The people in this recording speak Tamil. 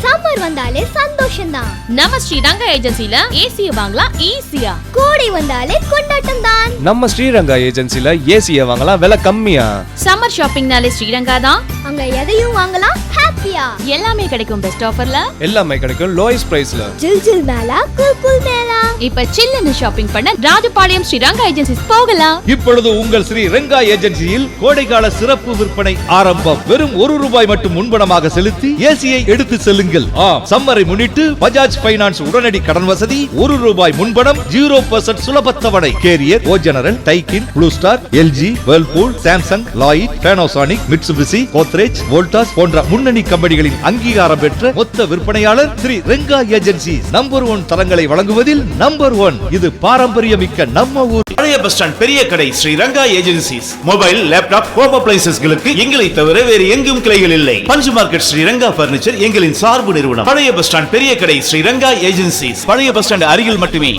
சம்மர் வந்தாலே சந்தோஷம் தான். நம்ம ஸ்ரீரங்கா ஏஜென்சில ஏசி வாங்கலாம் ஈஸியா. கோடை வந்தாலே கொண்டாட்டம் தான். நம்ம ஸ்ரீரங்கா ஏஜென்சில ஏசியை வாங்கலாம் விலை கம்மியா. சம்மர் ஷாப்பிங்னாலே ஸ்ரீரங்கா தான். அங்க எதையும் வாங்கலாம் ஹாப்பியா. எல்லாமே கிடைக்கும் பெஸ்ட் ஆஃபர்ல. எல்லாமே கிடைக்கும் லோயஸ்ட் பிரைஸ்ல. ஜில் ஜில் மேலா கூல் கூல் மேலா. இப்ப சில்லுன்னு ஷாப்பிங் பண்ண ராஜபாளையம் ஸ்ரீரங்கா ஏஜென்சிஸ் போகலாம். இப்பொழுது உங்கள் ஸ்ரீ ரங்கா ஏஜென்சியில் கோடைக்கால சிறப்பு விற்பனை ஆரம்பம். வெறும் ₹1 மட்டும் முன்பணமாக செலுத்தி ஏசியை எடுத்து செல்லுங்கள். சம்மரை முன்னிட்டு பஜாஜ் பைனான்ஸ் உடனடி கடன் வசதி, ₹1 முன்பணம், 0% சுலப தவணை. Carrier, O General, Daikin, Blue Star, LG, Whirlpool, Samsung, Lloyd, Panasonic, Mitsubishi, Godrej, Voltas போன்ற முன்னணி கம்பெனிகளின் அங்கீகாரம் பெற்ற மொத்த விற்பனையாளர் ஸ்ரீ ரங்கா ஏஜென்சி. நம்பர் 1 தரங்களை வழங்குவதில் நம்பர் 1. இது பாரம்பரியமிக்க நம்ம ஊர். பழைய பஸ் ஸ்டாண்ட் பெரிய கடை Shri Ranga agencies. Mobile, laptop, home அப்ளையன்சஸ்களுக்கு எங்களை தவிர வேறு எங்கும் கிளைகள் இல்லை. பஞ்சு மார்க்கெட் ஸ்ரீ ரங்கா பர்னிச்சர் எங்களின் சார்பு நிறுவனம். பழைய பஸ் ஸ்டாண்ட் பெரிய கடை ஸ்ரீ ரங்கா ஏஜென்சிஸ். பழைய பஸ் ஸ்டாண்ட் அருகில் மட்டுமே.